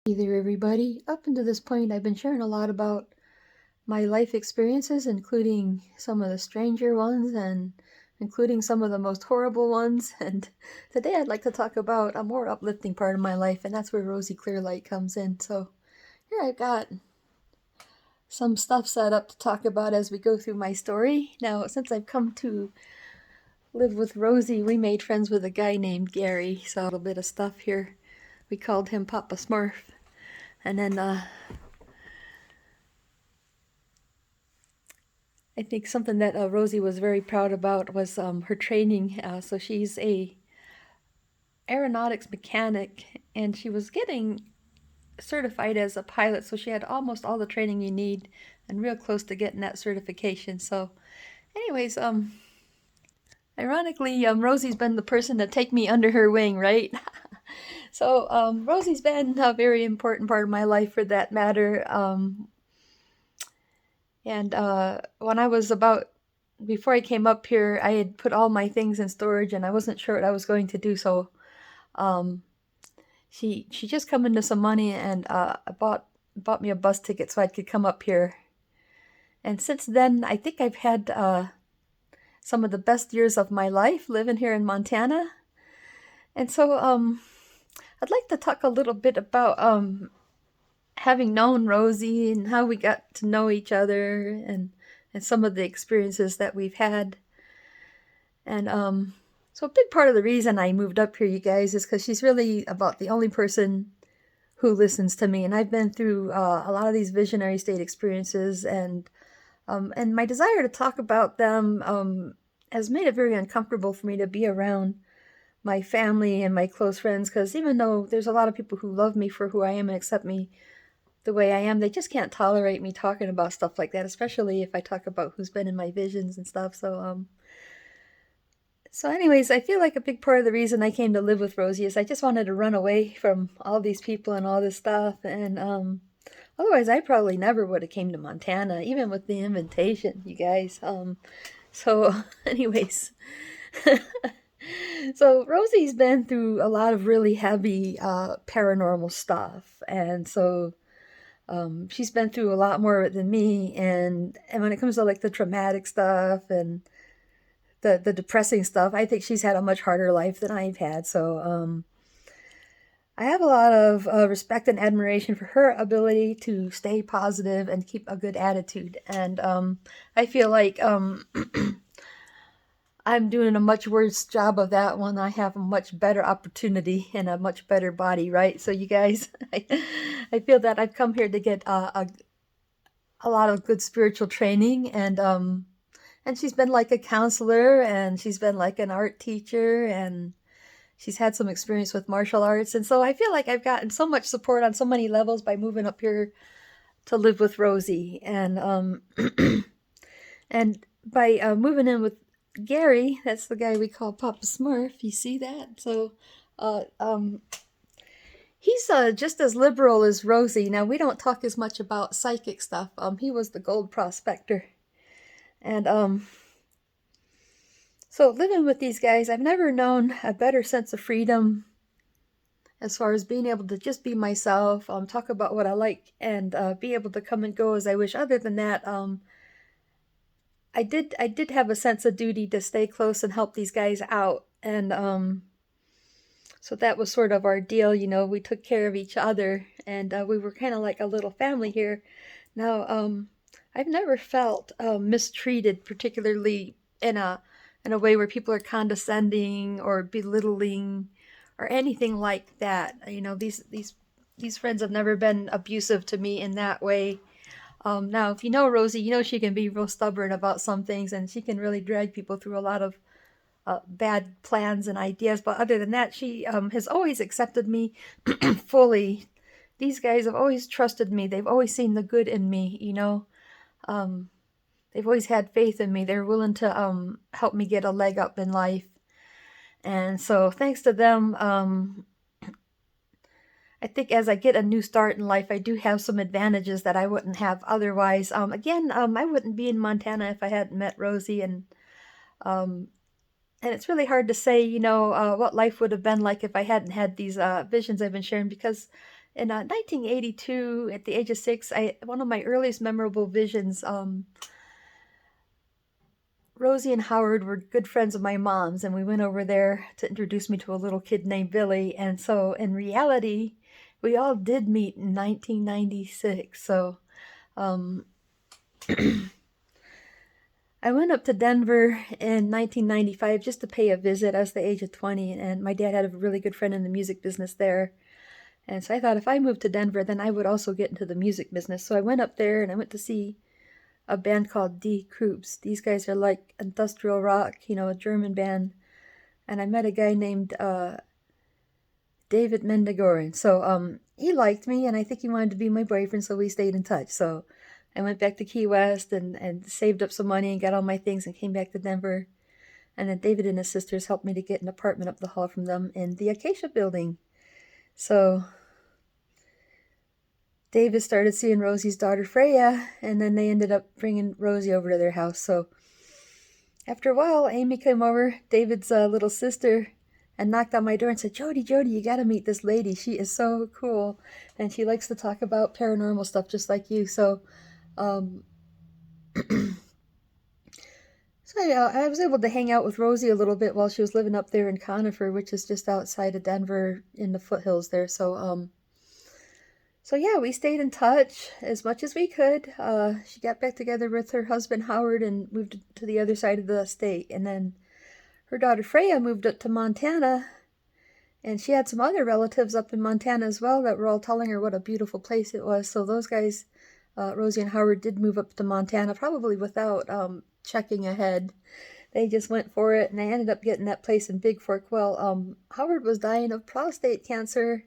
Hey there, everybody. Up until this point, I've been sharing a lot about my life experiences, including some of the stranger ones and including some of the most horrible ones. And today I'd like to talk about a more uplifting part of my life, and that's where Rosey Clearlite comes in. So here I've got some stuff set up to talk about as we go through my story. Now, since I've come to live with Rosie, we made friends with a guy named Gary. So a little bit of stuff here. We called him Papa Smurf. And then I think something that Rosie was very proud about was her training. So she's a aeronautics mechanic, and she was getting certified as a pilot. So she had almost all the training you need, and real close to getting that certification. So, anyways, ironically, Rosie's been the person to take me under her wing, right? So Rosie's been a very important part of my life, for that matter. And when I was before I came up here, I had put all my things in storage and I wasn't sure what I was going to do. So um, she just come into some money and bought me a bus ticket so I could come up here. And since then, I think I've had some of the best years of my life living here in Montana. And so I'd like to talk a little bit about having known Rosie and how we got to know each other and some of the experiences that we've had. And so a big part of the reason I moved up here, you guys, is because she's really about the only person who listens to me. And I've been through a lot of these visionary state experiences, and my desire to talk about them has made it very uncomfortable for me to be around my family and my close friends, because even though there's a lot of people who love me for who I am and accept me the way I am, they just can't tolerate me talking about stuff like that, especially if I talk about who's been in my visions and stuff. So anyways, I feel like a big part of the reason I came to live with Rosie is I just wanted to run away from all these people and all this stuff. And otherwise, I probably never would have came to Montana, even with the invitation, you guys. So anyways, so Rosie's been through a lot of really heavy paranormal stuff, and so she's been through a lot more than me, and when it comes to like the traumatic stuff and the depressing stuff, I think she's had a much harder life than I've had. So I have a lot of respect and admiration for her ability to stay positive and keep a good attitude, and I feel like I'm doing a much worse job of that when I have a much better opportunity and a much better body, right? So you guys, I feel that I've come here to get a lot of good spiritual training, and she's been like a counselor, and she's been like an art teacher, and she's had some experience with martial arts. And so I feel like I've gotten so much support on so many levels by moving up here to live with Rosie. And and by moving in with Gary, that's the guy we call Papa Smurf, you see that? So uh, um, he's just as liberal as Rosie. Now, we don't talk as much about psychic stuff. He was the gold prospector. And so living with these guys, I've never known a better sense of freedom as far as being able to just be myself, talk about what I like, and be able to come and go as I wish. Other than that, I did have a sense of duty to stay close and help these guys out, and so that was sort of our deal. You know, we took care of each other, and we were kind of like a little family here. Now, I've never felt mistreated, particularly in a way where people are condescending or belittling or anything like that. You know, these friends have never been abusive to me in that way. Now, if you know Rosie, you know she can be real stubborn about some things, and she can really drag people through a lot of bad plans and ideas. But other than that, she has always accepted me fully. These guys have always trusted me. They've always seen the good in me, you know. Um, they've always had faith in me. They're willing to help me get a leg up in life. And so thanks to them, I think as I get a new start in life, I do have some advantages that I wouldn't have otherwise. Again, I wouldn't be in Montana if I hadn't met Rosie, um, and it's really hard to say, you know, what life would have been like if I hadn't had these visions I've been sharing, because In 1982, at the age of 6, one of my earliest memorable visions, Rosie and Howard were good friends of my mom's, and we went over there to introduce me to a little kid named Billy. And so, in reality, we all did meet in 1996. So, um, I went up to Denver in 1995 just to pay a visit. I was the age of 20, and my dad had a really good friend in the music business there. And so I thought if I moved to Denver, then I would also get into the music business. So I went up there and I went to see a band called Die Krupps. These guys are like industrial rock, a German band. And I met a guy named David Mendigoran. So he liked me, and I think he wanted to be my boyfriend, so we stayed in touch. So I went back to Key West and saved up some money and got all my things and came back to Denver. And then David and his sisters helped me to get an apartment up the hall from them in the Acacia building. So David started seeing Rosie's daughter Freya, and then they ended up bringing Rosie over to their house. So after a while, Amy came over, David's little sister, and knocked on my door and said, Jody, you gotta meet this lady. She is so cool, and she likes to talk about paranormal stuff just like you. So, I was able to hang out with Rosie a little bit while she was living up there in Conifer, which is just outside of Denver in the foothills there. So yeah, we stayed in touch as much as we could. She got back together with her husband Howard and moved to the other side of the state. And then her daughter Freya moved up to Montana, and she had some other relatives up in Montana as well that were all telling her what a beautiful place it was. So those guys, Rosie and Howard, did move up to Montana, probably without checking ahead. They just went for it, and they ended up getting that place in Big Fork. Well, Howard was dying of prostate cancer,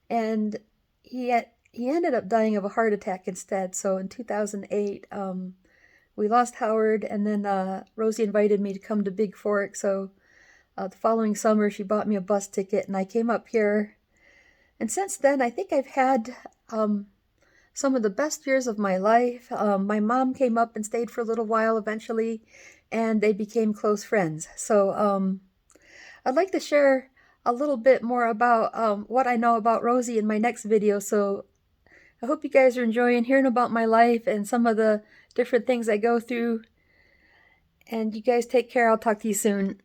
and he ended up dying of a heart attack instead. So in 2008, we lost Howard, and then Rosie invited me to come to Big Fork. So the following summer, she bought me a bus ticket, and I came up here. And since then, I think I've had some of the best years of my life. My mom came up and stayed for a little while eventually, and they became close friends. So I'd like to share a little bit more about what I know about Rosie in my next video. So I hope you guys are enjoying hearing about my life and some of the different things I go through. And you guys take care. I'll talk to you soon.